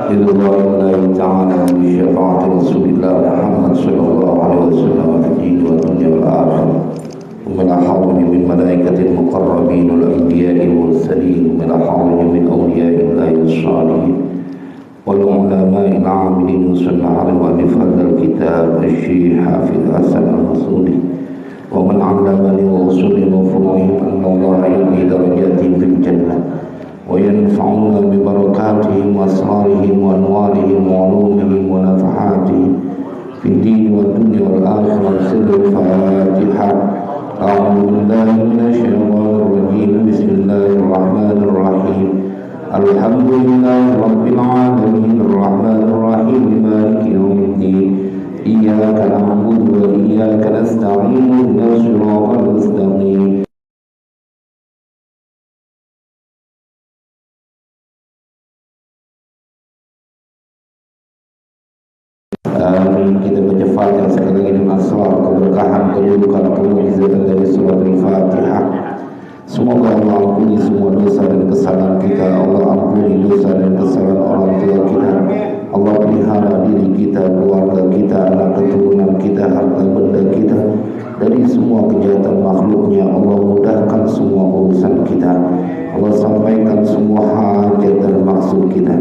رضوان الله تعالى بشفاعة رسول الله محمد صلى الله عليه وسلم في الدين والدنيا والآخرة ومن حوله من ملائكة المقربين والأنبياء والمرسلين ومن حوله من أولياء الله الصالحين والعلماء العاملين وصلى على مؤلف هذا الكتاب الشيخ حافظ حسن المسعودي ومن علمني وأصولي وفروعهم أن الله يؤدي درجاتهم في الجنة وينفعنا ببركاتهم وأسرارهم وأنوارهم وعلومهم ونفحاتهم في الدين والدنيا والآخرة. سر الفاتحة. أعوذ بالله من الشيطان الرجيم. بسم الله الرحمن الرحيم. الحمد لله رب العالمين الرحمن الرحيم مالك يوم الدين. إياك نعبد وإياك نستعين اهدنا الصراط المستقيم. Amin. Kita baca Fatihah sekali lagi dengan asrar, keberkahan, kedudukan, kemujizatan dari surat Al-Fatihah. Semoga Allah ampuni semua dosa dan kesalahan kita. Allah ampuni dosa dan kesalahan orang tua kita. Allah pelihara diri kita, keluarga kita, anak keturunan kita, harta benda kita dari semua kejahatan makhluknya. Allah mudahkan semua urusan kita. Allah sampaikan semua hajat dan maksud kita.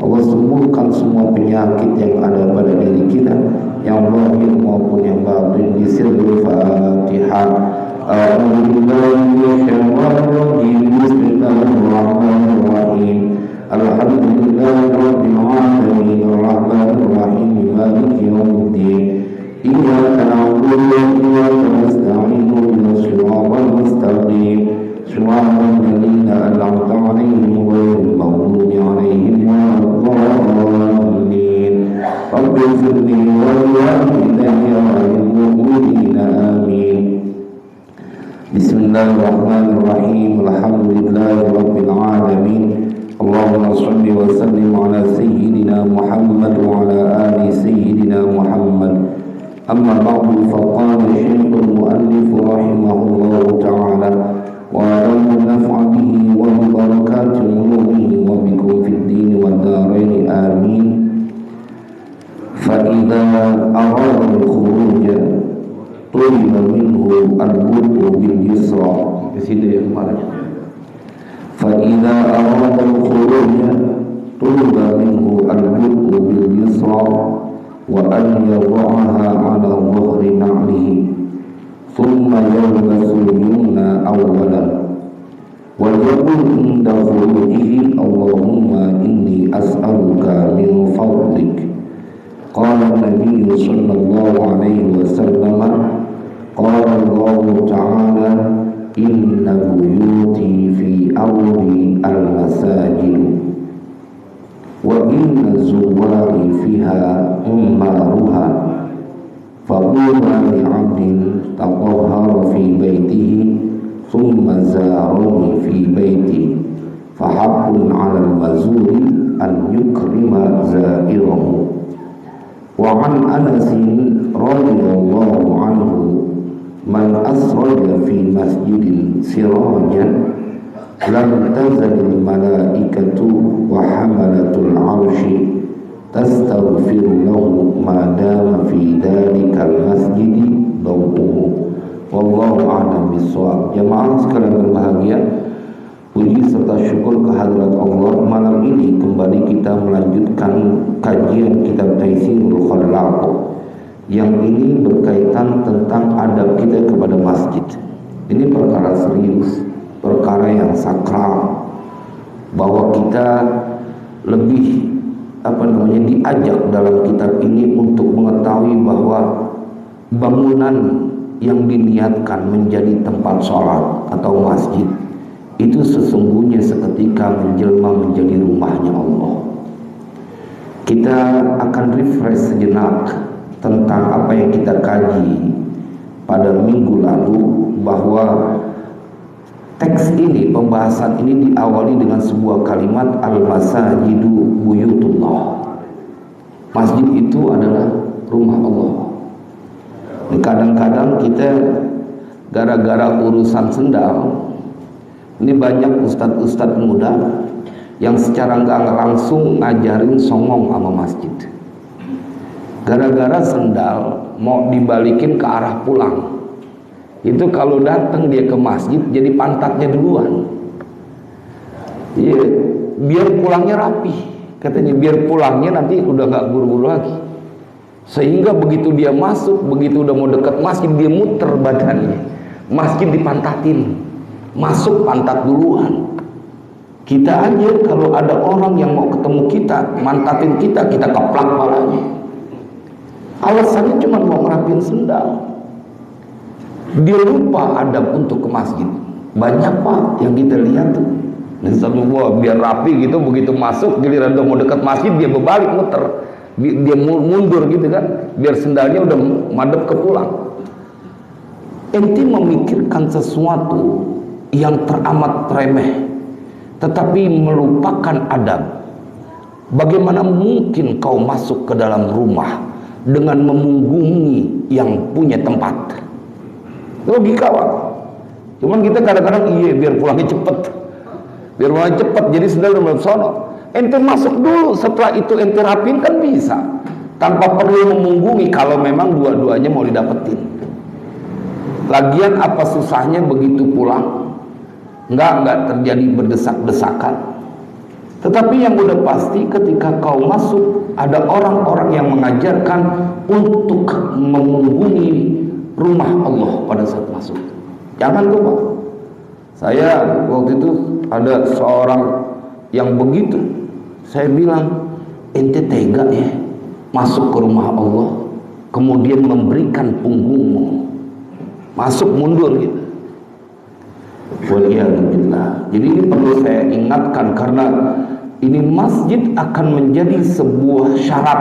Allah sembuhkan semua penyakit yang ada pada diri kita, yang zahir maupun yang batin. Di sirrul Fatihah. A'udzu billahi minasyaitonir rajim. Bismillahirrahmanirrahim. Alhamdulillahirabbil alamin arrahmanir rahim maliki yaumiddin. Iyyaka na'budu wa iyyaka nasta'in ihdinas siratal mustaqim. Shiratal ladzina an'amta 'alaihim ghairil maghdubi 'alaihim waladdallin. Rabbi ighfirli wa liwalidayya wa lil mu'minina amin. Bismillahirrahmanirrahim. Alhamdulillahirabbil alamin. Allahumma shalli wa sallim ala sayyidina Muhammad wa ala ali sayyidina Muhammad. Amma ba'du, faqala Shaykhul Mu'allif rahimahullahu ta'ala wa naf'a bihi wa bi barakati ulumihi wa bikum fid din wad darain amin. Fa idza arada al-khuruj tuliba minhu al-budu bil yusra. Kesini ya kemarin. Fa idza arada al-khuruj tuliba minhu al-budu bil yusra wa an yadh'aha 'ala dhahri na'lihi thumma yalbasu al-yumna awwalan wa yaqul inda khurujihi Allahumma inni as'aluka min fadlik. Qala an-nabiy sallallahu alaihi wasallam, qala Allah ta'ala, inna buyuti fi ardi al-masajid wa inna zuwari fiha ummaruha faqula li'abdin tatahhara fi baytihi thumma zaruni fi bayti fahaqqun 'ala al-mazuri an yukrima zairahu. Wa 'an Anas radhiyallahu anhu man asraja fi masjidin sirajan lam tazalil malaikatu wa hamalatul arshi tastaghfiru lahu ma dama fi dhalikal masjidi dawuhu. Wallahu a'lam bishawab. Jamaah sekalian berbahagia, puji serta syukur kehadirat Allah. Malam ini kembali kita melanjutkan kajian kitab Taysirul Khallaq, yang ini berkaitan tentang adab kita kepada masjid. Ini perkara serius, perkara yang sakral, bahwa kita lebih diajak dalam kitab ini untuk mengetahui bahwa bangunan yang diniatkan menjadi tempat sholat atau masjid itu sesungguhnya seketika menjelma menjadi rumahnya Allah. Kita akan refresh sejenak tentang apa yang kita kaji pada minggu lalu, bahwa teks ini, pembahasan ini diawali dengan sebuah kalimat al-masajidu buyutullah. Masjid itu adalah rumah Allah. Kadang-kadang kita gara-gara urusan sendal, ini banyak ustadz-ustadz muda yang secara nggak langsung ngajarin songong sama masjid. Gara-gara sendal mau dibalikin ke arah pulang, itu kalau datang dia ke masjid jadi pantatnya duluan. Iya, biar pulangnya rapi, katanya biar pulangnya nanti udah nggak buru-buru lagi. Sehingga begitu dia masuk, begitu udah mau dekat masjid, dia muter badannya, masjid dipantatin, masuk pantat duluan. Kita aja kalau ada orang yang mau ketemu kita, mantatin kita, kita keplak palanya. Alasannya cuma mau ngerapin sendal. Dia lupa adab untuk ke masjid. Banyak Pak yang kita lihat tuh. Dan satu biar rapi gitu, begitu masuk giliran udah mau dekat masjid dia berbalik muter. Dia mundur gitu kan, biar sendalnya udah madep ke pulang. Ente memikirkan sesuatu yang teramat remeh, tetapi melupakan adab. Bagaimana mungkin kau masuk ke dalam rumah dengan memunggungi yang punya tempat? Logika Pak. Cuman kita kadang-kadang iya biar pulangnya cepet, biar pulangnya cepet, jadi sendal udah sono. Ente masuk dulu, setelah itu ente rapin kan bisa, tanpa perlu memunggungi kalau memang dua-duanya mau didapetin. Lagian apa susahnya begitu pulang? Enggak terjadi berdesak-desakan. Tetapi yang udah pasti ketika kau masuk, ada orang-orang yang mengajarkan untuk memunggungi rumah Allah pada saat masuk. Jangan lupa. Saya waktu itu ada seorang yang begitu. Saya bilang, ente tega ya masuk ke rumah Allah, kemudian memberikan punggungmu, masuk mundur gitu. Waliyadzubillah. Jadi ini perlu saya ingatkan karena ini masjid akan menjadi sebuah syarat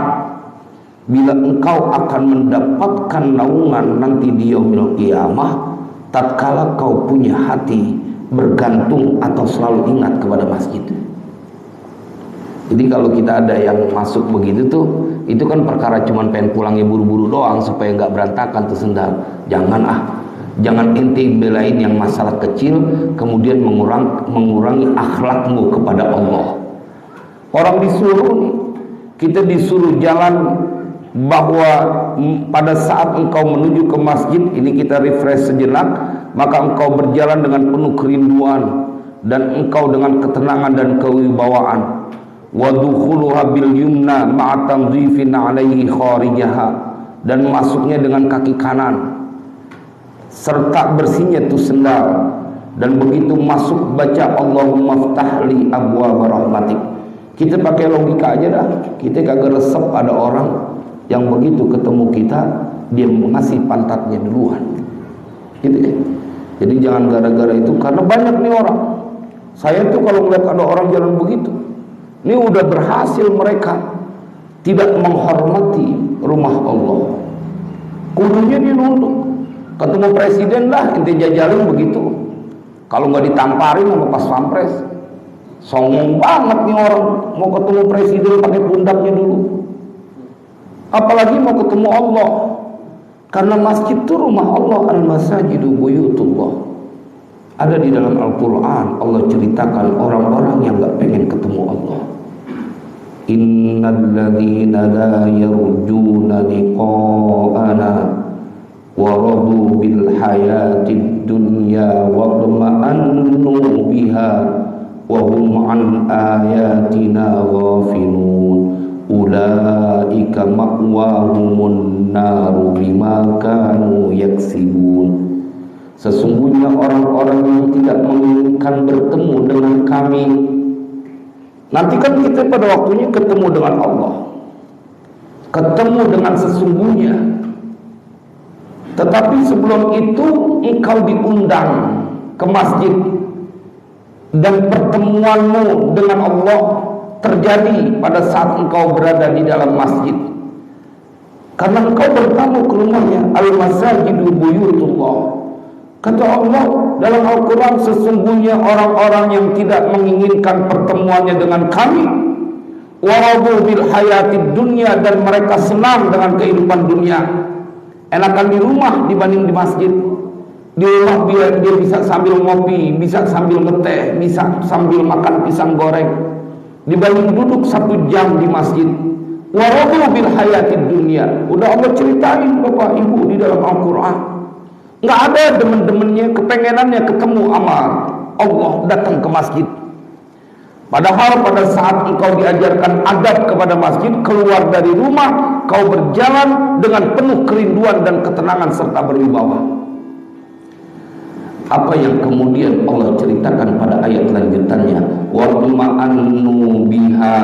bila engkau akan mendapatkan naungan nanti di yaumil qiyamah, tatkala kau punya hati bergantung atau selalu ingat kepada masjid. Jadi kalau kita ada yang masuk begitu tuh, itu kan perkara cuman pengen pulangnya buru-buru doang supaya nggak berantakan tuh sendal. Jangan ente belain yang masalah kecil kemudian mengurangi akhlakmu kepada Allah. Orang disuruh, kita disuruh jalan, bahwa pada saat engkau menuju ke masjid, ini kita refresh sejenak, maka engkau berjalan dengan penuh kerinduan dan engkau dengan ketenangan dan kewibawaan. Wa dukhuluha bil yumna ma'a tanzifin 'alaihi kharijaha, dan masuknya dengan kaki kanan serta bersihnya tuh sendal, dan begitu masuk baca Allahumma ftahli abwaaba rahmatik. Kita pakai logika aja dah, kita kagak resep ada orang yang begitu ketemu kita dia mengasih pantatnya duluan gitu ya. Jadi jangan gara-gara itu, karena banyak nih orang, saya tuh kalau melihat ada orang jalan begitu, ini udah berhasil mereka tidak menghormati rumah Allah. Kudunya dia nunduk. Ketemu presiden lah ente jajalin begitu, kalau nggak ditamparin sama pas pampres. Songong banget nih orang mau ketemu presiden pakai pundaknya dulu, apalagi mau ketemu Allah. Karena masjid itu rumah Allah, al-masajidu buyutullah. Ada di dalam Al-Quran Allah ceritakan orang-orang yang gak pengen ketemu Allah. Innalladzina la yarjuna liqa'ana wa radu bil hayatid dunya wa tuma'annu biha wa hum an ayatina ghafilun ulaika ma'wahumun naru bima kanu yaksibun. Sesungguhnya orang-orang yang tidak menginginkan bertemu dengan kami, nanti kan kita pada waktunya ketemu dengan Allah, ketemu dengan sesungguhnya. Tetapi sebelum itu engkau diundang ke masjid, dan pertemuanmu dengan Allah terjadi pada saat engkau berada di dalam masjid, karena engkau bertamu ke rumahnya. Al-masajidu buyutullah. Kata Allah dalam Al-Quran, sesungguhnya orang-orang yang tidak menginginkan pertemuannya dengan kami, waradu bil hayatid dunya, dan mereka senang dengan kehidupan dunia, enakan di rumah dibanding di masjid. Di rumah dia bisa sambil ngopi, bisa sambil ngeteh, bisa sambil makan pisang goreng. dibanding duduk 1 jam di masjid. Waradu bil hayatid dunya. Udah Allah ceritain Bapak Ibu di dalam Al-Quran. Nggak ada demen-demennya, kepengenannya ketemu sama Allah datang ke masjid. Padahal pada saat engkau diajarkan adab kepada masjid, keluar dari rumah, kau berjalan dengan penuh kerinduan dan ketenangan serta berwibawa. Apa yang kemudian Allah ceritakan pada ayat lanjutannya, wa tuma'annu biha,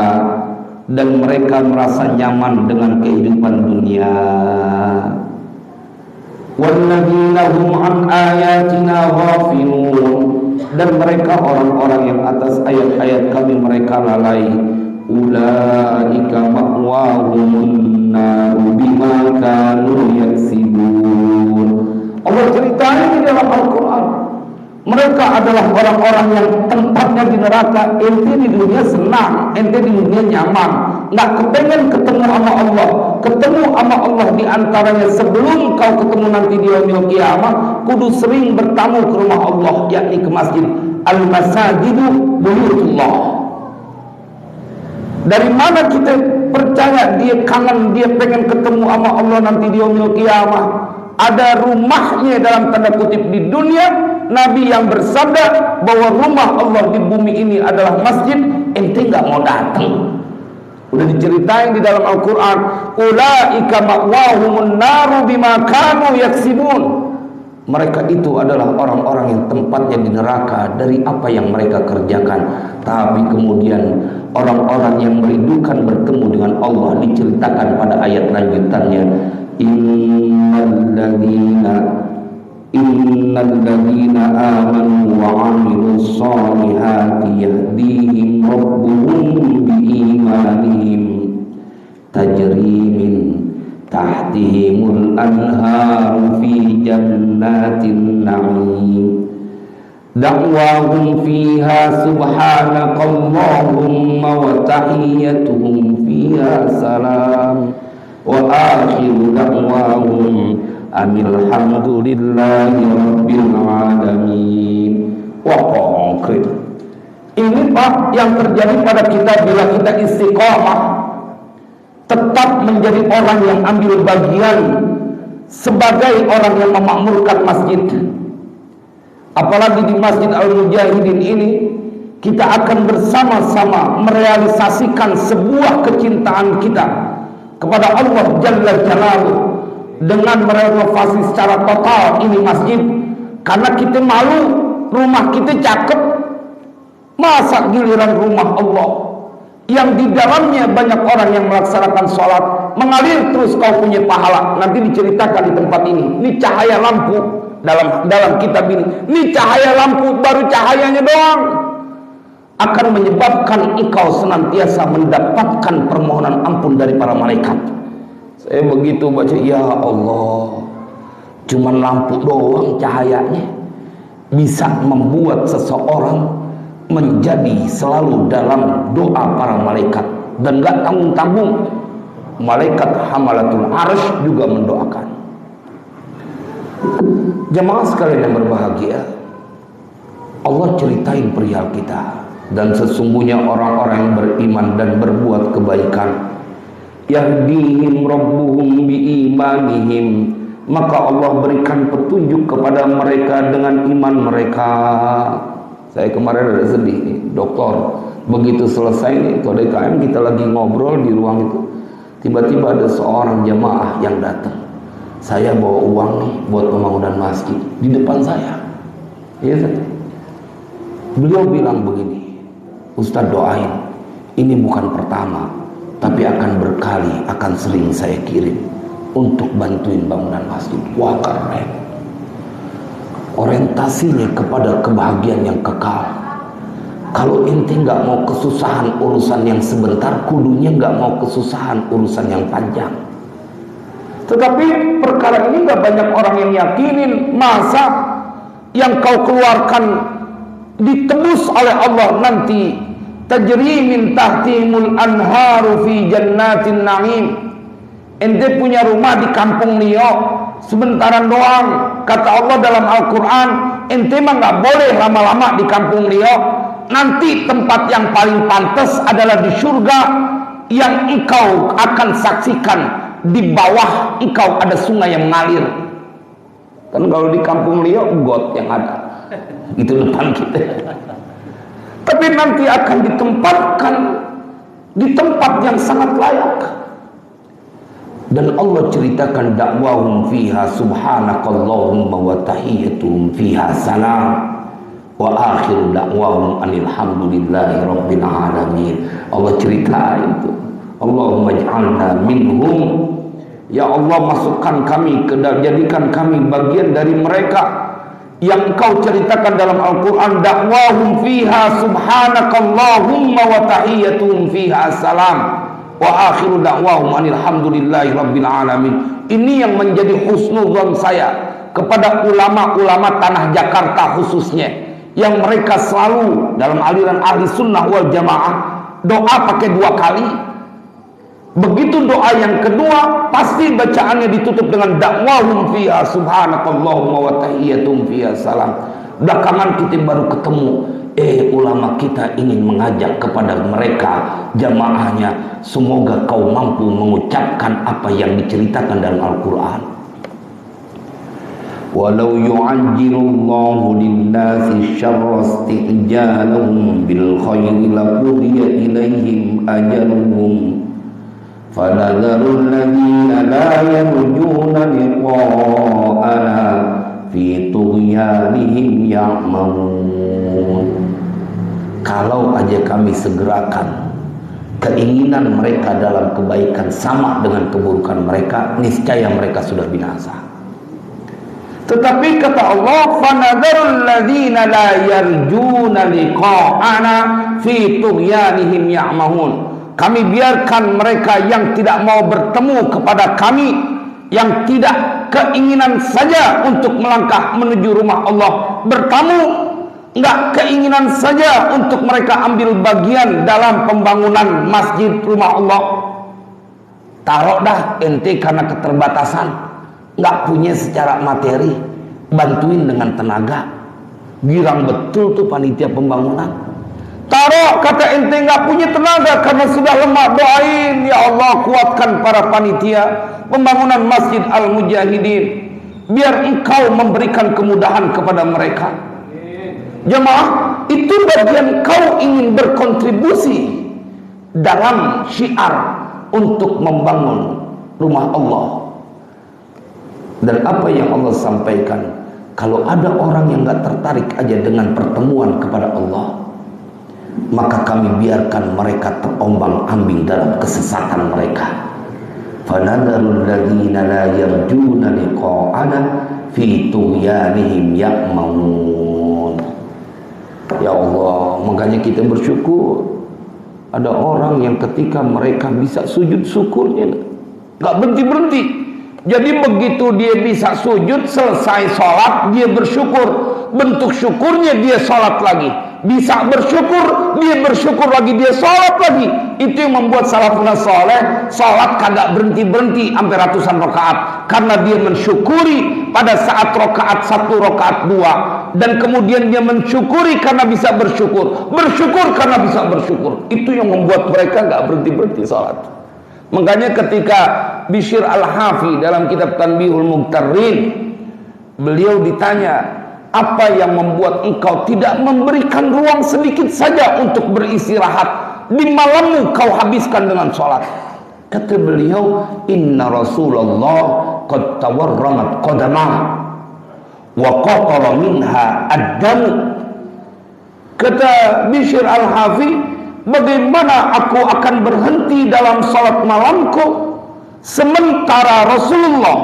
dan mereka merasa nyaman dengan kehidupan dunia. Walladzina hum an ayatina ghafilun, dan mereka orang-orang yang atas ayat-ayat kami mereka lalai. Ulaika ma'wahumun naru bima kanu yaksibun. Allah ceritain di dalam Al-Quran, mereka adalah orang-orang yang tempatnya di neraka. Ente di dunia senang, ente di dunia nyaman, nggak kepengen ketemu sama Allah. Ketemu sama Allah diantaranya sebelum kau ketemu nanti di yaumil qiyamah, kudu sering bertamu ke rumah Allah, yakni ke masjid. Al-masajidu buyutullah. Dari mana kita percaya dia kangen, dia pengen ketemu sama Allah nanti di yaumil qiyamah? Ada rumahnya dalam tanda kutip di dunia. Nabi yang bersabda bahwa rumah Allah di bumi ini adalah masjid, ente nggak mau datang. Udah diceritain di dalam Al-Quran, ulaika ma'wahumun naru bima kanu yaksibun. Mereka itu adalah orang-orang yang tempatnya di neraka dari apa yang mereka kerjakan. Tapi kemudian orang-orang yang merindukan bertemu dengan Allah diceritakan pada ayat lanjutannya, innalladzina amanu wa 'amilus solihati yahdihim rabbuhum biimanihim tajri min tahtihimul anharu fi jannatin na'im da'wahum fiha subhanakallahumma wa tahiyyatuhum fiha salam wa akhiru da'wahum alhamdulillahi rabbil alamin. Wah, konkret. Ini Pak yang terjadi pada kita bila kita istiqomah, tetap menjadi orang yang ambil bagian sebagai orang yang memakmurkan masjid. Apalagi di Masjid Al-Mujahidin ini, kita akan bersama-sama merealisasikan sebuah kecintaan kita kepada Allah Jalla Jalaluhu dengan merenovasi secara total ini masjid. Karena kita malu, rumah kita cakep, masa giliran rumah Allah yang di dalamnya banyak orang yang melaksanakan sholat mengalir terus kau punya pahala. Nanti diceritakan di tempat ini. Ini cahaya lampu dalam kitab ini. Ini cahaya lampu, baru cahayanya doang akan menyebabkan engkau senantiasa mendapatkan permohonan ampun dari para malaikat. Saya begitu baca, ya Allah, cuman lampu doang cahayanya bisa membuat seseorang menjadi selalu dalam doa para malaikat, dan gak tanggung-tanggung malaikat hamalatul arsy juga mendoakan. Jemaah sekalian yang berbahagia, Allah ceritain perihal kita, dan sesungguhnya orang-orang yang beriman dan berbuat kebaikan, yahdihim rabbuhum biimanihim, maka Allah berikan petunjuk kepada mereka dengan iman mereka. Saya kemarin ada sedih nih, dokter, begitu selesai nih KDKM, kita lagi ngobrol di ruang itu, tiba-tiba ada seorang jamaah yang datang. Saya bawa uang nih buat pembangunan masjid di depan saya. Ya, beliau bilang begini, Ustadz doain, ini bukan pertama, tapi akan berkali, akan sering saya kirim untuk bantuin bangunan masjid. Wah, keren. Orientasinya kepada kebahagiaan yang kekal. Kalau ente nggak mau kesusahan urusan yang sebentar, kudunya nggak mau kesusahan urusan yang panjang. Tetapi perkara ini nggak banyak orang yang yakinin. Masa yang kau keluarkan ditebus oleh Allah nanti, tajri min tahtihimul anharu fi jannatin na'im. Ente punya rumah di kampung Nio, sebentaran doang. Kata Allah dalam Al-Quran, ente mah nggak boleh lama-lama di kampung Nio. nanti tempat yang paling pantas adalah di surga, yang engkau akan saksikan di bawah engkau ada sungai yang mengalir. Kan kalau di kampung liau got yang ada itu depan kita. Tapi nanti akan ditempatkan di tempat yang sangat layak. Dan Allah ceritakan dakwahum fiha subhanakallahumma wa tahiyyatuhum fiha salam wa akhiru dakwahum alhamdulillahi rabbil alamin. Allah cerita itu. Allahumma ij'alna minhum, ya Allah masukkan kami, jadikan kami bagian dari mereka yang engkau ceritakan dalam Al-Quran. Dakwahum fiha subhanakallahumma wa tahiyyatuhum fiha salam wa akhiru dakwahum alhamdulillahi rabbil alamin. Ini yang menjadi husnuzon saya kepada ulama-ulama tanah Jakarta khususnya, yang mereka selalu dalam aliran ahli sunnah wal jamaah doa pakai 2 kali. Begitu doa yang kedua pasti bacaannya ditutup dengan dakwahum fiha subhanakallahumma wa tahiyyatuhum fiha salam. Belakangan kita baru ketemu, ulama kita ingin mengajak kepada mereka jamaahnya, semoga kau mampu mengucapkan apa yang diceritakan dalam Al-Quran. Walau yu'ajjilullahu lin-nasi syarra isti'jalahum bil khairi laqudiya ilaihim ajaluhum fanadharul ladzina la yarjuna liqa'ana fi tughyanihim ya'mamun. Kalau aja kami segerakan keinginan mereka dalam kebaikan sama dengan keburukan mereka, niscaya mereka sudah binasa. Tetapi kata Allah, fanadharul ladzina la yarjuna liqa'ana fi tughyanihim ya'mahun. Kami biarkan mereka yang tidak mau bertemu kepada kami, yang tidak keinginan saja untuk melangkah menuju rumah Allah bertamu, enggak keinginan saja untuk mereka ambil bagian dalam pembangunan masjid rumah Allah. Taruh dah ente karena keterbatasan enggak punya secara materi, bantuin dengan tenaga. Girang betul tuh panitia pembangunan. Taruh kata ente nggak punya tenaga karena sudah lemah, doain ya Allah kuatkan para panitia pembangunan Masjid Al-Mujahidin, biar engkau memberikan kemudahan kepada mereka. Jemaah, itu bagian kau ingin berkontribusi dalam syiar untuk membangun rumah Allah. Dan apa yang Allah sampaikan, kalau ada orang yang nggak tertarik aja dengan pertemuan kepada Allah, maka kami biarkan mereka terombang-ambing dalam kesesatan mereka. Fanadharul ladzina la yarjuna liqa'ana fi tughyanihim ya'mamun. Ya Allah, makanya kita bersyukur ada orang yang ketika mereka bisa sujud syukurnya nggak berhenti-berhenti. Jadi begitu dia bisa sujud, selesai sholat dia bersyukur, bentuk syukurnya dia sholat lagi. Bisa bersyukur, dia bersyukur lagi, dia sholat lagi. Itu yang membuat salafun saleh sholat kagak berhenti-berhenti sampai ratusan rakaat, karena dia mensyukuri pada saat rakaat 1, rakaat 2, dan kemudian dia mensyukuri karena bisa bersyukur, bersyukur karena bisa bersyukur. Itu yang membuat mereka gak berhenti-berhenti sholat. Makanya ketika Bishr Al-Hafi dalam kitab Tanbihul Mughtarrin, beliau ditanya, apa yang membuat engkau tidak memberikan ruang sedikit saja untuk beristirahat? Di malammu kau habiskan dengan sholat. Kata beliau, inna Rasulullah qad tawarramat qadamah wa qatara minha ad-damu. Kata Bishr Al-Hafi, bagaimana aku akan berhenti dalam sholat malamku sementara Rasulullah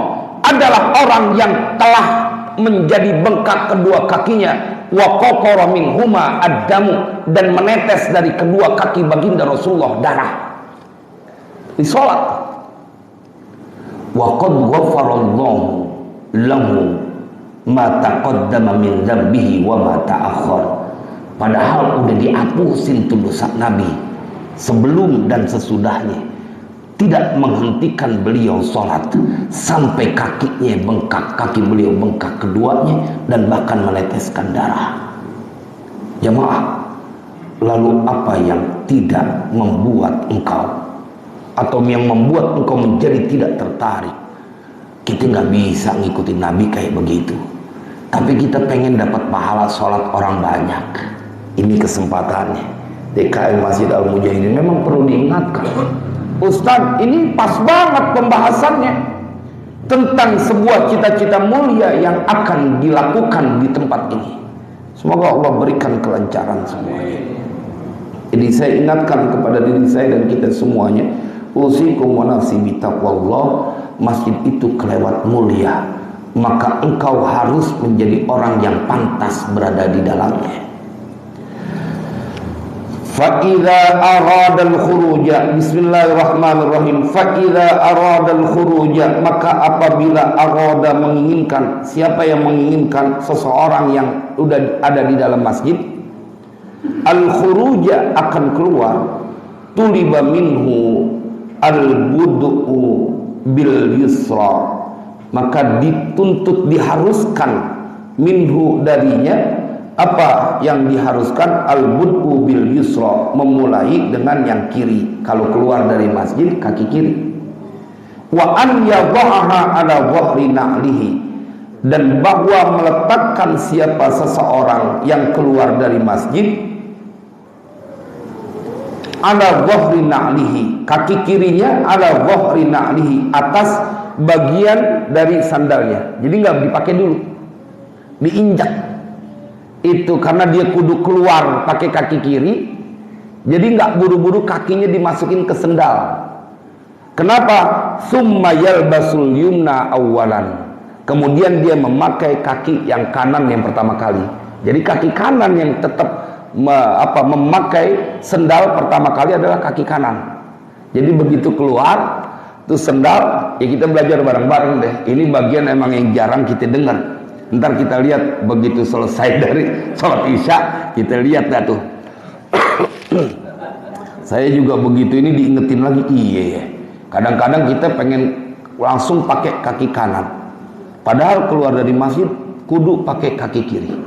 adalah orang yang telah menjadi bengkak kedua kakinya, wa qatara minhuma ad-damu, dan menetes dari kedua kaki baginda Rasulullah darah di salat. Wa qad ghafarallahu lahu ma taqaddama min dzambihi wa ma ta'akhkhar. Padahal udah dihapusin tuh dosa Nabi sebelum dan sesudahnya. Tidak menghentikan beliau sholat sampai kakinya bengkak, kaki beliau bengkak keduanya, dan bahkan meneteskan darah. Jemaah, lalu apa yang tidak membuat engkau, atau yang membuat engkau menjadi tidak tertarik? Kita nggak bisa ngikutin Nabi kayak begitu, tapi kita pengen dapat pahala sholat orang banyak. Ini kesempatannya. DKM Masjid Al-Mujahidin memang perlu diingatkan, Ustadz, ini pas banget pembahasannya tentang sebuah cita-cita mulia yang akan dilakukan di tempat ini. Semoga Allah berikan kelancaran semuanya. Jadi saya ingatkan kepada diri saya dan kita semuanya, usikum wa nafsi bitaqwallah. Masjid itu kelewat mulia, maka engkau harus menjadi orang yang pantas berada di dalamnya. Fa'idha aradal khuruja, bismillahirrahmanirrahim. Fa'idha aradal khuruja, maka apabila arada menginginkan, siapa yang menginginkan seseorang yang sudah ada di dalam masjid, al khuruja akan keluar, tuliba minhu al budu'u bil yusra, maka dituntut, diharuskan minhu darinya. Apa yang diharuskan? Al-bud'u bil yusra, memulai dengan yang kiri. Kalau keluar dari masjid, kaki kiri. Wa an yadha'aha ala dhahri na'lihi, dan bahwa meletakkan siapa seseorang yang keluar dari masjid ala dhahri na'lihi, kaki kirinya ala dhahri na'lihi, atas bagian dari sandalnya. Jadi nggak dipakai dulu, diinjak. Itu karena dia kudu keluar pakai kaki kiri, jadi nggak buru-buru kakinya dimasukin ke sendal. Kenapa? Summa yalbasul yumna awalan, kemudian dia memakai kaki yang kanan yang pertama kali. Jadi kaki kanan yang tetap memakai sendal pertama kali adalah kaki kanan. Jadi begitu keluar tuh sendal, ya kita belajar bareng-bareng deh. Ini bagian emang yang jarang kita dengar. Ntar kita lihat begitu selesai dari sholat isya, kita lihat dah tuh. Saya juga begitu, ini diingetin lagi. Iya ya, kadang-kadang kita pengen langsung pakai kaki kanan, padahal keluar dari masjid kudu pakai kaki kiri.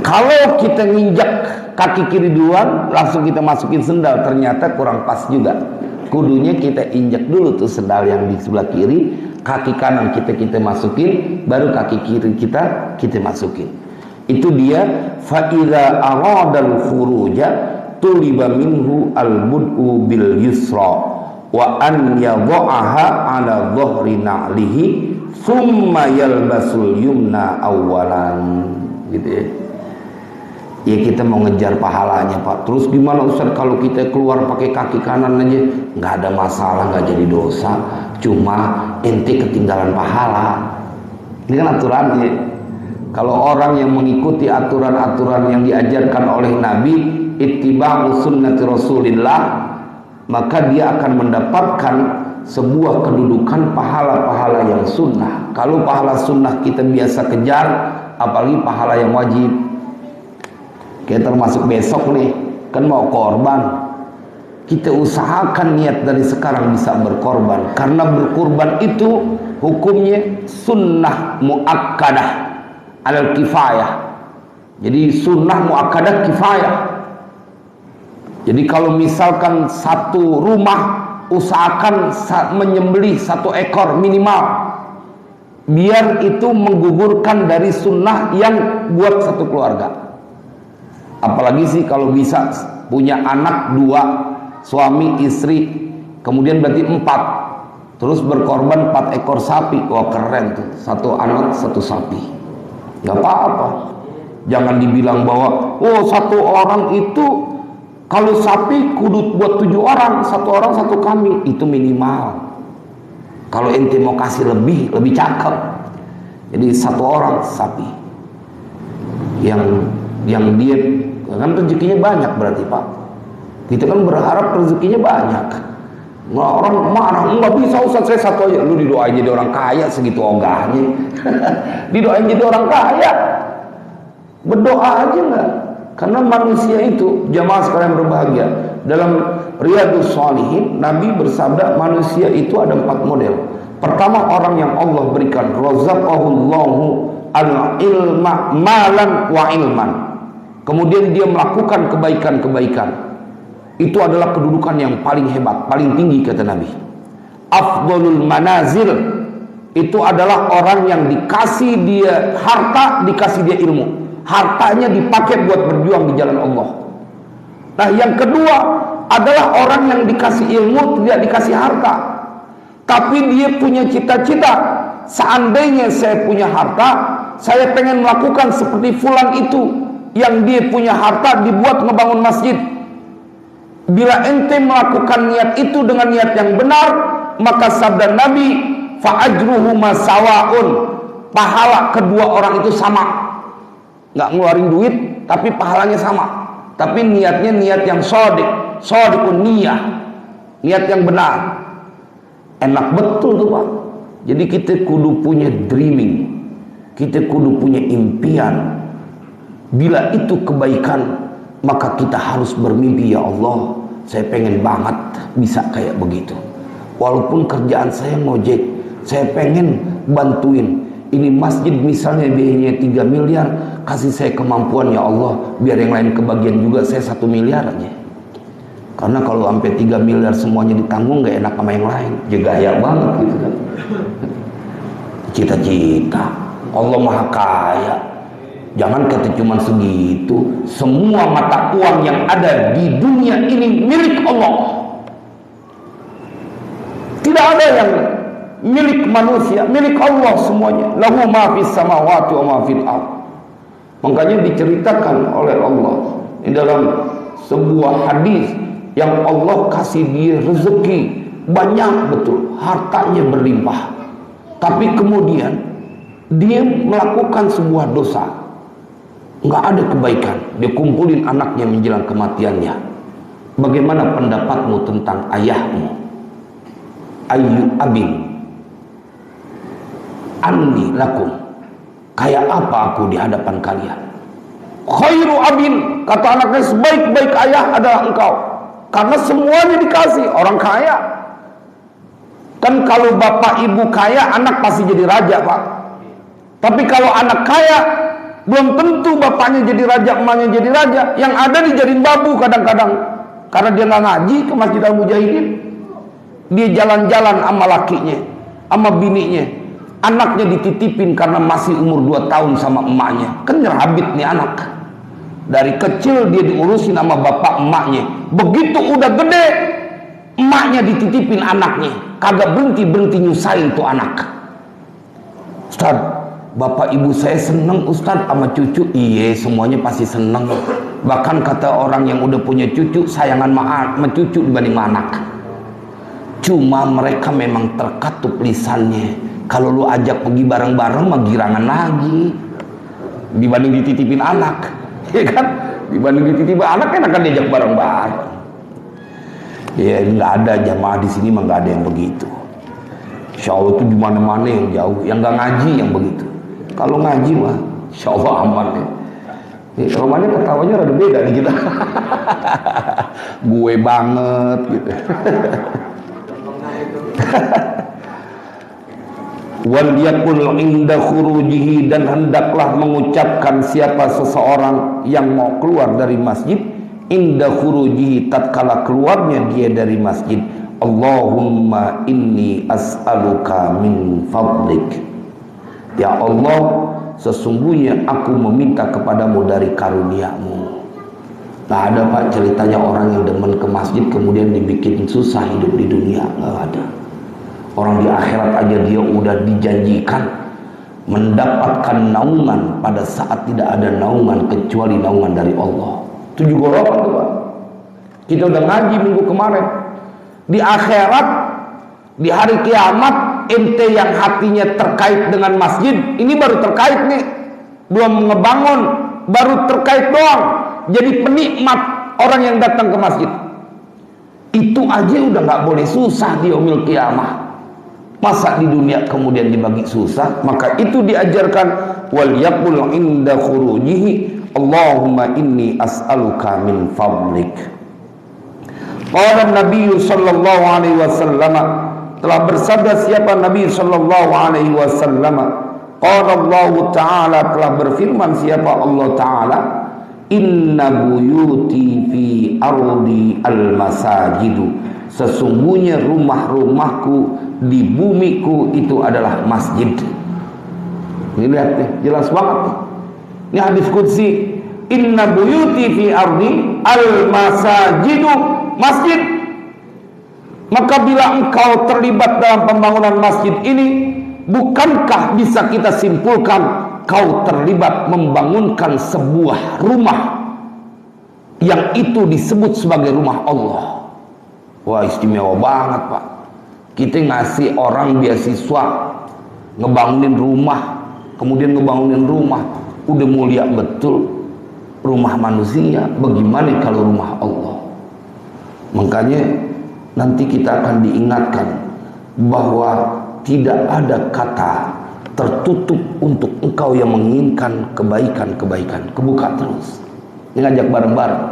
Kalau kita nginjak kaki kiri duluan, langsung kita masukin sendal, ternyata kurang pas juga. Kudunya kita injak dulu tuh sendal yang di sebelah kiri, kaki kanan kita masukin, baru kaki kiri kita masukin. Itu dia fa idza aradal khuruja tuliba minhu al bud'u bil yusra wa an yadha'aha ala dhahri na'lihi thumma yalbasul yumna awalan. Gitu ya. Ya kita mau ngejar pahalanya Pak. Terus gimana Ustaz kalau kita keluar pakai kaki kanan aja? Nggak ada masalah, nggak jadi dosa. Cuma ente ketinggalan pahala. Ini kan aturannya. Kalau orang yang mengikuti aturan-aturan yang diajarkan oleh Nabi, ittiba'u sunnati Rasulillah, maka dia akan mendapatkan sebuah kedudukan pahala-pahala yang sunnah. Kalau pahala sunnah kita biasa kejar, apalagi pahala yang wajib. Kita termasuk besok nih, kan mau korban. Kita usahakan niat dari sekarang bisa berkorban, karena berkorban itu hukumnya sunnah muakkadah alal kifayah. Jadi sunnah muakkadah kifayah. Jadi kalau misalkan satu rumah usahakan menyembelih 1 ekor minimal, biar itu menggugurkan dari sunnah yang buat satu keluarga. Apalagi sih kalau bisa punya anak 2, suami istri, kemudian berarti 4, terus berkorban 4 ekor sapi. Wah keren tuh, 1 anak 1 sapi. Gak apa-apa. Jangan dibilang bahwa oh 1 orang itu kalau sapi kudu buat 7 orang, 1 orang 1 kambing. Itu minimal. Kalau ente mau kasih lebih cakep, jadi 1 orang sapi yang dia kan rezekinya banyak berarti Pak. Kita kan berharap rezekinya banyak. Nah, orang marah, nggak bisa Ustaz, saya 1 aja. Lu didoain jadi orang kaya segitu ogahnya. Didoain jadi orang kaya, berdoa aja nggak? Karena manusia itu, jamaah sekalian berbahagia, dalam Riyadhus Shalihin Nabi bersabda manusia itu ada 4 model. Pertama, orang yang Allah berikan razaqahullahu al-ilma malan wa ilman. kemudian dia melakukan kebaikan-kebaikan, itu adalah kedudukan yang paling hebat, paling tinggi kata Nabi. Afdalul manazil, itu adalah orang yang dikasih dia harta, dikasih dia ilmu. Hartanya dipakai buat berjuang di jalan Allah. Nah, yang kedua adalah orang yang dikasih ilmu, tidak dikasih harta, tapi dia punya cita-cita, seandainya saya punya harta, saya pengen melakukan seperti fulan itu yang dia punya harta, dibuat ngebangun masjid. Bila ente melakukan niat itu dengan niat yang benar, maka sabda Nabi, fa ajruhuma sawaun, pahala kedua orang itu sama. Nggak ngeluarin duit, tapi pahalanya sama. Tapi niatnya niat yang shadiqun niyah, niat yang benar. Enak betul tuh Pak. Jadi kita kudu punya dreaming, kita kudu punya impian. Bila itu kebaikan, maka kita harus bermimpi, ya Allah, saya pengen banget bisa kayak begitu. Walaupun kerjaan saya ngojek, saya pengen bantuin. Ini masjid misalnya biayanya 3 miliar, kasih saya kemampuan ya Allah, biar yang lain kebagian juga, saya 1 miliar aja. Karena kalau sampai 3 miliar semuanya ditanggung, gak enak sama yang lain. Ya gaya banget gitu kan. Cita-cita, Allah maha kaya. Jangan kata cuma segitu, semua mata uang yang ada di dunia ini milik Allah. Tidak ada yang milik manusia, milik Allah semuanya. Lahu ma fis samawati wa ma fil ardh. Makanya diceritakan oleh Allah di dalam sebuah hadis yang Allah kasih dia rezeki banyak betul, hartanya berlimpah. Tapi kemudian dia melakukan sebuah dosa, nggak ada kebaikan. Dia kumpulin anaknya menjelang kematiannya. Bagaimana pendapatmu tentang ayahmu? Ayyu abin anni lakum, kayak apa aku di hadapan kalian? Khairu abin, kata anaknya, sebaik-baik ayah adalah engkau, karena semuanya dikasih. Orang kaya kan, kalau bapak ibu kaya, anak pasti jadi raja Pak. Tapi kalau anak kaya, belum tentu bapaknya jadi raja, emaknya jadi raja. Yang ada dijadiin babu kadang-kadang, karena dia nggak ngaji ke Masjid Al-Mujahidin. Dia jalan-jalan sama lakinya, sama bininya. Anaknya dititipin karena masih umur 2 tahun sama emaknya. Kan nyerabit nih anak. Dari kecil dia diurusin sama bapak emaknya. Begitu udah gede, emaknya dititipin anaknya. Kagak berhenti nyusahin tuh anak. Ustaz, bapak ibu saya seneng Ustaz sama cucu. Iya, semuanya pasti seneng. Bahkan kata orang yang udah punya cucu, sayangan sama cucu dibanding anak. Cuma mereka memang terkatup lisannya. Kalau lu ajak pergi bareng-bareng mah girangan lagi dibanding dititipin anak, ya kan? Dibanding dititipin anak kan akan diajak bareng-bareng. Ya nggak ada jamaah di sini mah, nggak ada yang begitu. Insya Allah itu di mana-mana yang jauh, yang nggak ngaji yang begitu. Kalau ngaji mah, insya Allah aman ya. Romannya ketawanya rada beda nih kita. Gue banget gitu. Wal yakul inda khurujihi, dan hendaklah mengucapkan siapa seseorang yang mau keluar dari masjid, inda khurujihi, tatkala keluarnya dia dari masjid, Allahumma inni as'aluka min fadlik, ya Allah, sesungguhnya aku meminta kepadamu dari karuniamu. Nggak ada Pak ceritanya orang yang demen ke masjid kemudian dibikin susah hidup di dunia, nggak ada. Orang di akhirat aja dia udah dijanjikan mendapatkan naungan pada saat tidak ada naungan kecuali naungan dari Allah. Itu juga apa tuh Pak? Kita udah ngaji minggu kemarin. Di akhirat, di hari kiamat, ente yang hatinya terkait dengan masjid, ini baru terkait nih, belum ngebangun, baru terkait doang. Jadi penikmat orang yang datang ke masjid. Itu aja udah nggak boleh susah di yaumil kiamah. Masa di dunia kemudian dibagi susah? Maka itu diajarkan, wal yaqul inda khurujihi Allahumma inni as'aluka min fadlik. Qala Nabi sallallahu alaihi wasallam, telah bersabda siapa Nabi sallallahu alaihi wasallam, qala Allah taala, telah berfirman siapa Allah taala, Inna buyuti fi ardi al-masajidu, sesungguhnya rumah-rumahku di bumiku itu adalah masjid. Ini lihat nih, jelas banget nih. Ini hadis qudsi. Inna buyuti fi ardi al-masajidu, masjid. Maka bila engkau terlibat dalam pembangunan masjid ini, bukankah bisa kita simpulkan kau terlibat membangunkan sebuah rumah yang itu disebut sebagai rumah Allah? Wah, istimewa banget, Pak. Kita ngasih orang beasiswa ngebangunin rumah, kemudian ngebangunin rumah, udah mulia betul rumah manusia, bagaimana kalau rumah Allah? Makanya nanti kita akan diingatkan bahwa tidak ada kata tertutup untuk engkau yang menginginkan kebaikan-kebaikan. Kebuka terus. Ini ngajak bareng-bareng.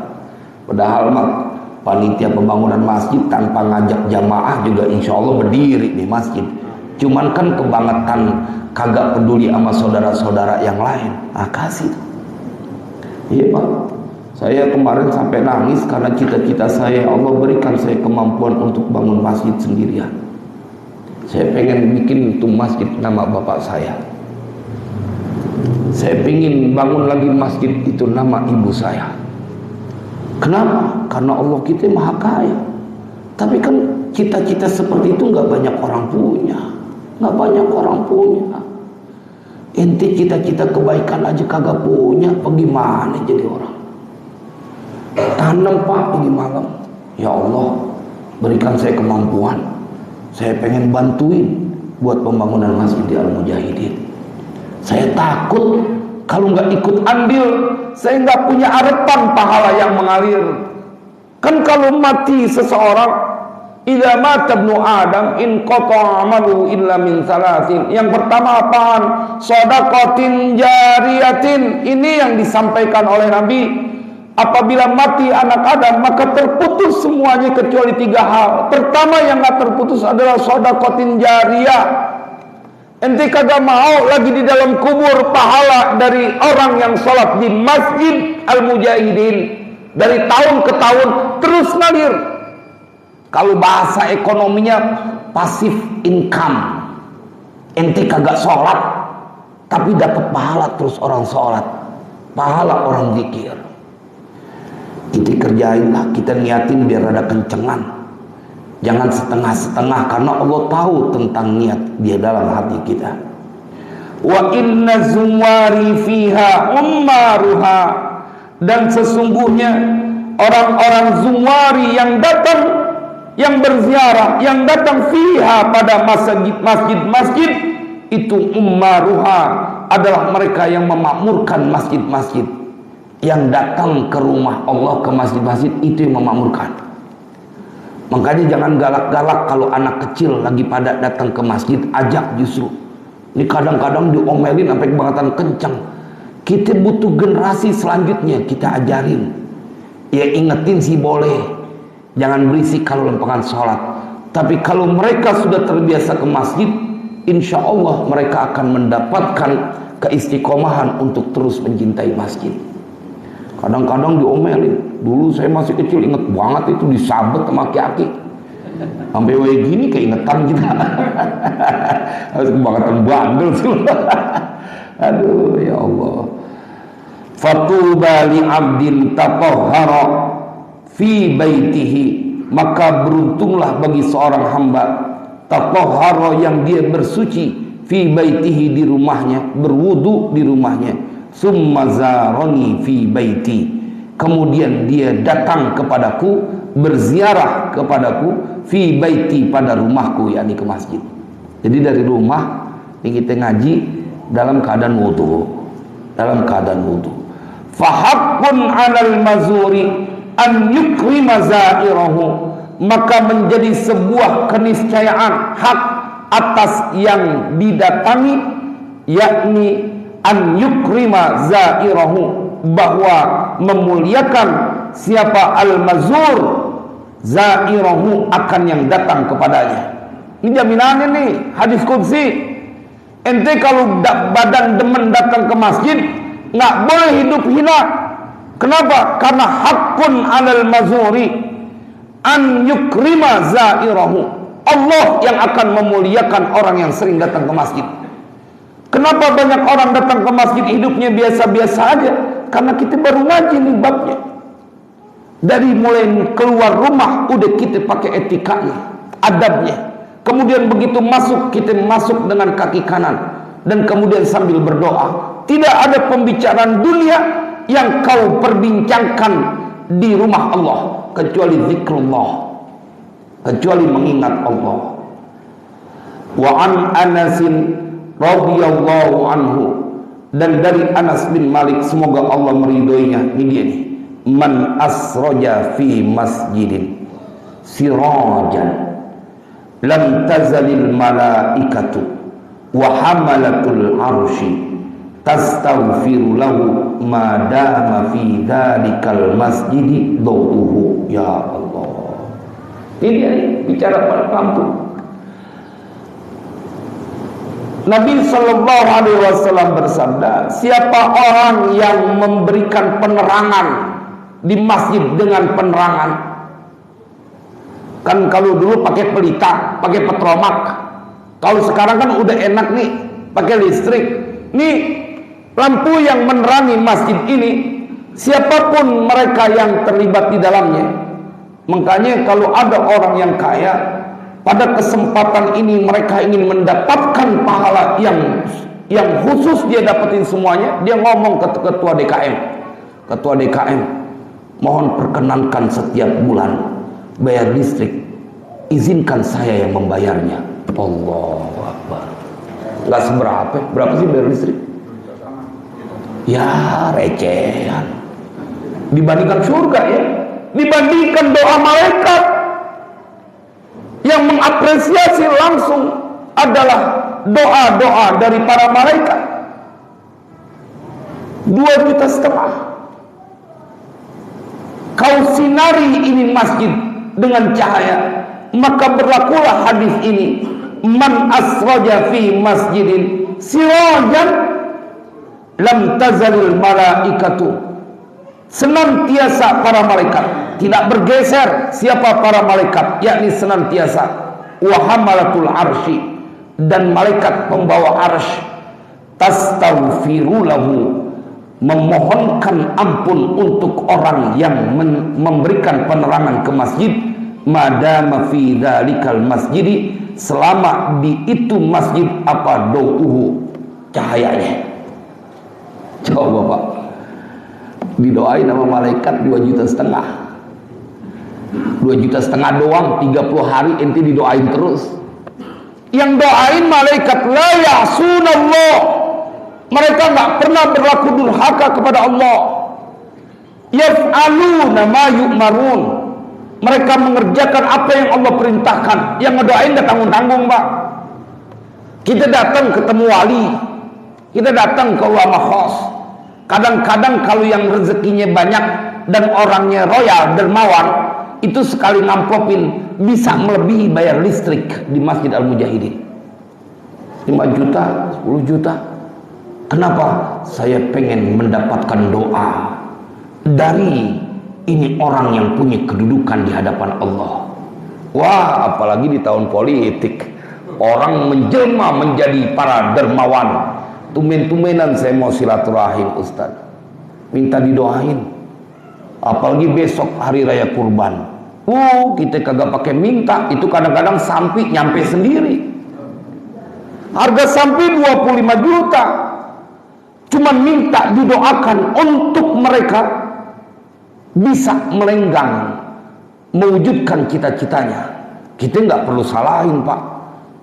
Padahal mah panitia pembangunan masjid tanpa ngajak jamaah juga insya Allah berdiri nih masjid. Cuman kan kebangetan kagak peduli sama saudara-saudara yang lain. Ah, kasih. Iya Pak. Saya kemarin sampai nangis karena cita-cita saya, Allah berikan saya kemampuan untuk bangun masjid sendirian. Saya pengen bikin itu masjid nama bapak saya. Saya pengen bangun lagi masjid itu nama ibu saya. Kenapa? Karena Allah kita maha kaya. Tapi kan cita-cita seperti itu nggak banyak orang punya. Nggak banyak orang punya. Ente cita-cita kebaikan aja kagak punya, bagaimana jadi orang? Tanam Pak ini malam. Ya Allah, berikan saya kemampuan. Saya pengen bantuin buat pembangunan masjid di Al-Mujahidin. Saya takut kalau nggak ikut andil, saya nggak punya harapan pahala yang mengalir. Kan kalau mati seseorang, idza mata ibnu Adam in qata'a amalu illa min salasin. Yang pertama apaan? Shadaqatin jariyatin. Ini yang disampaikan oleh Nabi. Apabila mati anak Adam, maka terputus semuanya kecuali 3 hal. Pertama yang gak terputus adalah shadaqatin jariyah. Ente kagak mau lagi di dalam kubur pahala dari orang yang sholat di Masjid Al-Mujahidin dari tahun ke tahun terus ngalir. Kalau bahasa ekonominya pasif income. Ente kagak sholat tapi dapat pahala terus orang sholat, pahala orang zikir. Kita kerjain lah, kita niatin biar ada kencengan. Jangan setengah-setengah, karena Allah tahu tentang niat dia dalam hati kita. Wa inna zumari fiha ummaruha, dan sesungguhnya orang-orang zumari yang datang, yang berziarah, yang datang fiha pada masjid-masjid itu ummaruha adalah mereka yang memakmurkan masjid-masjid. Yang datang ke rumah Allah, ke masjid-masjid itu yang memakmurkan. Makanya jangan galak-galak kalau anak kecil lagi pada datang ke masjid, ajak justru. Ini kadang-kadang diomelin sampai kebangetan kencang. Kita butuh generasi selanjutnya, kita ajarin. Ya ingetin sih boleh, jangan berisik kalau lempengan sholat. Tapi kalau mereka sudah terbiasa ke masjid, insya Allah mereka akan mendapatkan keistiqomahan untuk terus mencintai masjid. Kadang-kadang diomelin. Dulu saya masih kecil inget banget itu disabet sama aki-aki. Sampai kayak gini keingetan kita. Harus kebangetan bandel sih. Aduh ya Allah. Fatuba li abdin tatahhara fi baitihi, maka beruntunglah bagi seorang hamba tatahhara yang dia bersuci fi baitihi di rumahnya, berwudu di rumahnya. Summa zarani fi baiti, kemudian dia datang kepadaku, berziarah kepadaku fi baiti, pada rumahku, yakni ke masjid. Jadi dari rumah ini kita ngaji dalam keadaan wudu, dalam keadaan wudu. Fahaqqun 'alal mazuri an yukrima zairahu, maka menjadi sebuah keniscayaan hak atas yang didatangi, yakni an yukrima zairahu, bahwa memuliakan siapa al-mazur zairahu, akan yang datang kepadanya. Ini jaminannya nih, hadis qudsi. Ente kalau badan demen datang ke masjid, nggak boleh hidup hina. Kenapa? Karena hakun 'alal mazuri an yukrima zairahu. Allah yang akan memuliakan orang yang sering datang ke masjid. Kenapa banyak orang datang ke masjid hidupnya biasa-biasa aja? Karena kita baru ngaji nih babnya. Dari mulai keluar rumah udah kita pakai etikanya, adabnya. Kemudian begitu masuk, kita masuk dengan kaki kanan, dan kemudian sambil berdoa. Tidak ada pembicaraan dunia yang kau perbincangkan di rumah Allah kecuali zikrullah, kecuali mengingat Allah. Wa an Anasin radhiyallahu anhu, dan dari Anas bin Malik, semoga Allah meridhoinya, ini dia nih, man asraja fi masjidin sirajan lam tazalil malaikatu wa hamalatul arsy tastaghfiru lahu ma dama fi dzalikal masjidi dawuhu. Ya Allah, ini dia bicara pada kampung. Nabi Shallallahu Alaihi Wasallam bersabda, siapa orang yang memberikan penerangan di masjid dengan penerangan, kan kalau dulu pakai pelita, pakai petromak, kalau sekarang kan udah enak nih pakai listrik. Nih lampu yang menerangi masjid ini, siapapun mereka yang terlibat di dalamnya. Makanya kalau ada orang yang kaya, pada kesempatan ini mereka ingin mendapatkan pahala yang khusus dia dapetin semuanya, dia ngomong ke ketua DKM, ketua DKM, mohon perkenankan setiap bulan bayar listrik, izinkan saya yang membayarnya. Allahu Akbar. Nggak seberapa, berapa sih bayar listrik? Ya recehan dibandingkan surga ya, dibandingkan doa malaikat. Yang mengapresiasi langsung adalah doa-doa dari para malaikat. 2,5 juta. Kau sinari ini masjid dengan cahaya, maka berlakulah hadis ini, man asraja fi masjidin sirajan lam tazalil malaikatu, senantiasa para malaikat tidak bergeser. Siapa para malaikat? Yakni senantiasa wa hamalatul arsy, dan malaikat pembawa arsy, tastaghfiru lahu, memohonkan ampun untuk orang yang memberikan penerangan ke masjid, madama fi dzalikal masjidi, selama di itu masjid apa dauhu, cahayanya. Coba Pak, didoain sama malaikat 2,5 juta. 2,5 juta doang, 30 hari ente didoain terus. Yang doain malaikat la ya'sunallah, mereka nggak pernah berlaku durhaka kepada Allah. Yaf'aluna ma yu'marun, mereka mengerjakan apa yang Allah perintahkan. Yang ngedoain gak tanggung-tanggung Pak. Kita datang ketemu wali, kita datang ke ulama khos. Kadang-kadang kalau yang rezekinya banyak dan orangnya royal, dermawan, itu sekali ngamplopin bisa melebihi bayar listrik di Masjid Al-Mujahidin. 5 juta, 10 juta. Kenapa? Saya pengen mendapatkan doa dari ini orang yang punya kedudukan di hadapan Allah. Wah, apalagi di tahun politik, orang menjelma menjadi para dermawan. Tumen-tumenan saya mau silaturahim Ustaz, minta didoain. Apalagi besok hari raya kurban. Kita kagak pakai minta, itu kadang-kadang sampai nyampe sendiri. Harga sampai 25 juta. Cuman minta didoakan untuk mereka bisa melenggang mewujudkan cita-citanya. Kita nggak perlu salahin Pak,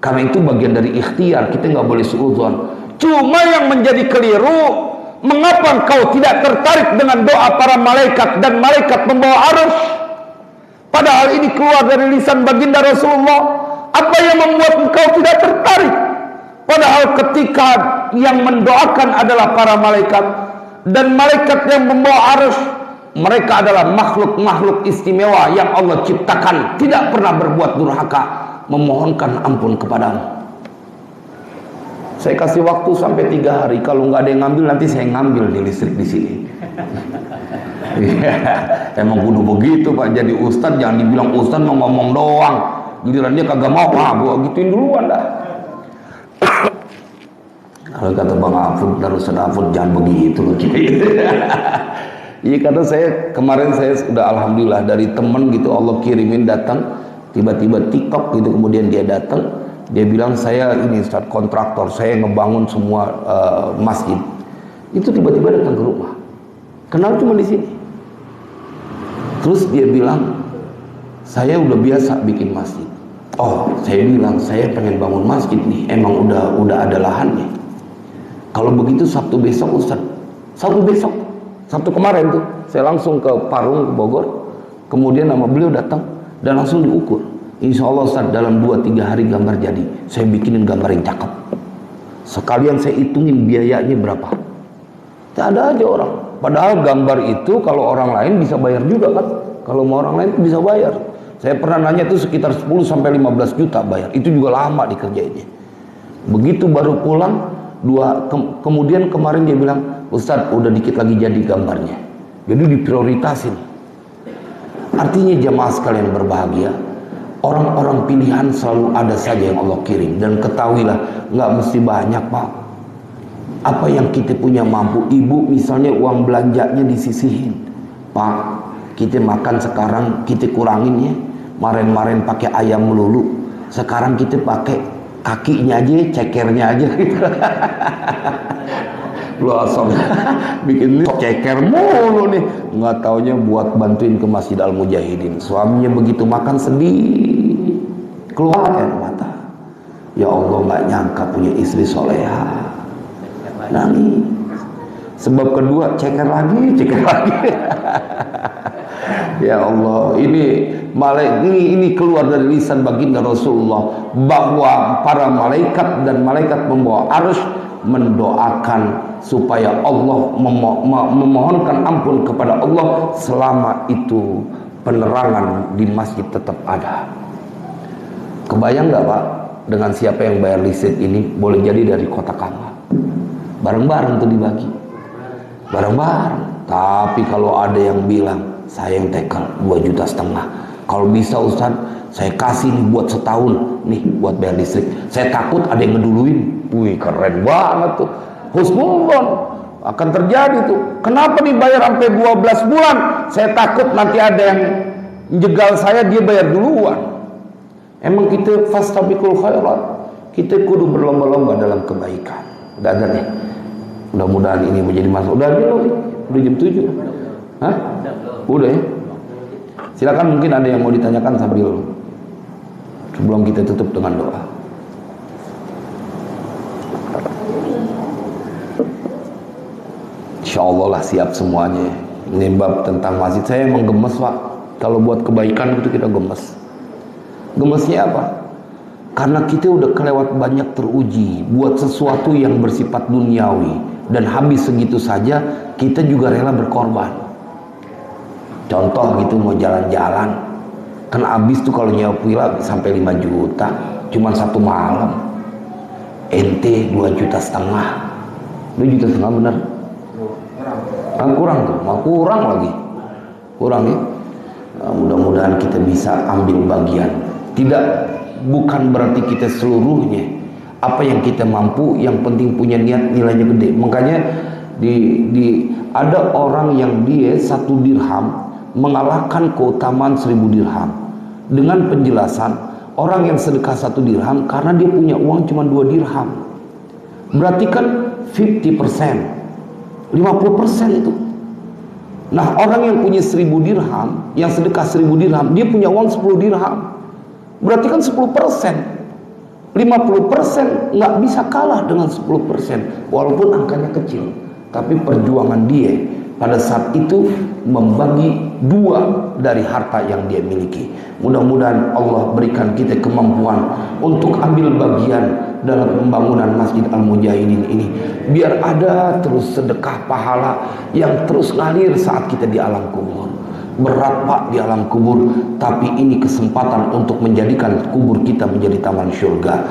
karena itu bagian dari ikhtiar, kita nggak boleh suudzon. Cuma yang menjadi keliru, mengapa engkau tidak tertarik dengan doa para malaikat dan malaikat pembawa arus? Padahal ini keluar dari lisan baginda Rasulullah. Apa yang membuat engkau tidak tertarik? Padahal ketika yang mendoakan adalah para malaikat dan malaikat yang membawa arus, mereka adalah makhluk-makhluk istimewa yang Allah ciptakan, tidak pernah berbuat durhaka, memohonkan ampun kepadamu. Saya kasih waktu sampai 3 hari. Kalau nggak ada yang ngambil, nanti saya ngambil nih listrik di sini. Emang kudu begitu Pak. Jadi ustadz jangan dibilang ustadz mau ngomong doang. Giliran dia kagak mau, gua gituin duluan dah. Kalau kata Bang Afud, Ustaz Afud, jangan begitu loh. Iya, kata saya kemarin saya sudah alhamdulillah dari temen gitu Allah kirimin datang tiba-tiba TikTok gitu, kemudian dia datang, dia bilang saya ini Ustaz kontraktor, saya ngebangun semua masjid. Itu tiba-tiba datang ke rumah, kenal cuma di sini. Terus dia bilang saya udah biasa bikin masjid. Oh, saya bilang saya pengen bangun masjid nih, emang udah ada lahannya. Kalau begitu Sabtu besok Ustaz, Sabtu kemarin tuh saya langsung ke Parung, ke Bogor, kemudian nama beliau datang dan langsung diukur. Insya Allah Ustaz dalam 2-3 hari gambar jadi. Saya bikinin gambar yang cakep. Sekalian saya hitungin biayanya berapa. Tak ada aja orang. Padahal gambar itu kalau orang lain bisa bayar juga kan. Kalau mau orang lain bisa bayar. Saya pernah nanya tuh sekitar 10-15 juta bayar. Itu juga lama dikerjainnya. Begitu baru pulang, kemudian kemarin dia bilang, Ustadz udah dikit lagi jadi gambarnya. Jadi diprioritasin. Artinya jamaah sekalian berbahagia, orang-orang pilihan selalu ada saja yang Allah kirim. Dan ketahuilah nggak mesti banyak Pak. Apa yang kita punya mampu. Ibu misalnya uang belanjanya disisihin, Pak kita makan sekarang kita kurangin ya. Kemarin pakai ayam melulu, sekarang kita pakai kakinya aja, cekernya aja. Lu asal bikin ceker mulu nih, nggak taunya buat bantuin ke Masjid Al Mujahidin. Suaminya begitu makan sedih, keluar air mata. Ya Allah, nggak nyangka punya istri soleha. Nangis. Sebab kedua ceker lagi. Ya Allah, ini keluar dari lisan baginda Rasulullah bahwa para malaikat dan malaikat membawa arsy mendoakan supaya Allah memohonkan ampun kepada Allah selama itu penerangan di masjid tetap ada. Kebayang nggak Pak dengan siapa yang bayar listrik ini? Boleh jadi dari kota Kamal. Bareng-bareng tuh dibagi. Bareng-bareng. Tapi kalau ada yang bilang saya yang tackle 2,5 juta. Kalau bisa Ustaz, saya kasih nih buat setahun nih buat bayar listrik. Saya takut ada yang ngeduluin. Wih, keren banget tuh. Husnuzon akan terjadi tuh. Kenapa dibayar sampai 12 bulan? Saya takut nanti ada yang jegal saya, dia bayar duluan. Emang kita fastabiqul khairat. Kita kudu berlomba-lomba dalam kebaikan. Udah ada nih. Mudah-mudahan ini menjadi masuk. Udah jam 7. Hah? Udah ya? Silakan, mungkin ada yang mau ditanyakan sambil sebelum kita tutup dengan doa. Insya Allah lah siap semuanya. Ini bab tentang masjid. Saya emang gemes Pak. Kalau buat kebaikan itu kita gemes. Gemesnya apa? Karena kita udah kelewat banyak teruji buat sesuatu yang bersifat duniawi, dan habis segitu saja kita juga rela berkorban. Contoh gitu, mau jalan-jalan kan habis tuh kalau nyewa villa sampai 5 juta cuman 1 malam. Ente 2,5 juta. 2,5 juta bener? Kurang tuh, mau kurang lagi. Kurang ya. Nah, mudah-mudahan kita bisa ambil bagian. Bukan berarti kita seluruhnya. Apa yang kita mampu, yang penting punya niat, nilainya gede. Makanya ada orang yang dia 1 dirham mengalahkan keutamaan 1.000 dirham dengan penjelasan orang yang sedekah 1 dirham karena dia punya uang cuma 2 dirham. Berarti kan 50%, 50% itu. Nah, orang yang punya 1.000 dirham, yang sedekah 1.000 dirham, dia punya uang 10 dirham. Berarti kan 10%. 50% nggak bisa kalah dengan 10%, walaupun angkanya kecil. Tapi perjuangan dia pada saat itu membagi 2 dari harta yang dia miliki. Mudah-mudahan Allah berikan kita kemampuan untuk ambil bagian dalam pembangunan Masjid Al Mujahidin ini. Biar ada terus sedekah pahala yang terus ngalir saat kita di alam kubur. Berat Pak di alam kubur, tapi ini kesempatan untuk menjadikan kubur kita menjadi taman surga.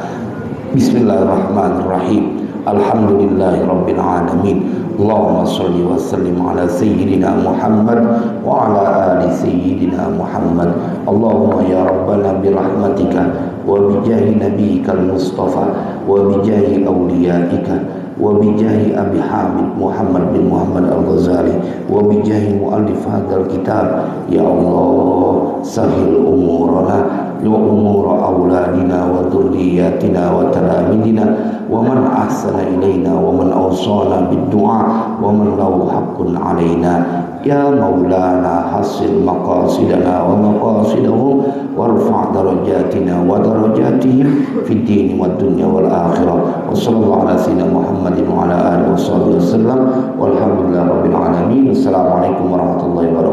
Bismillahirrahmanirrahim. Alhamdulillahi rabbil alamin. Allahumma salli wa sallim ala sayyidina Muhammad wa ala ali sayyidina Muhammad. Allahumma ya rabbana bi rahmatika wa bi jahi nabiyyikal mustafa wa bi jahi awliyaika wa bi jahi Abi Hamid Muhammad bin Muhammad Al-Ghazali wa bi jahi muallif hadzal kitab. Ya Allah, sahil umurana wa umura auladina wa dhurriyyatina wa talamidina wa man ahsana ilaina wa man awsana bid-du'a wa man lahu haqqun alaina. Ya Maulana, hasil maqasidana wa maqasidahum warfa' darajatina wa darajatihim fid din wad dunya wal akhirah. Wa sallallahu ala sayyidina Muhammadin wa ala alihi wa sahbihi wasallam. Walhamdulillahi rabbil alamin. Assalamualaikum warahmatullahi wabarakatuh.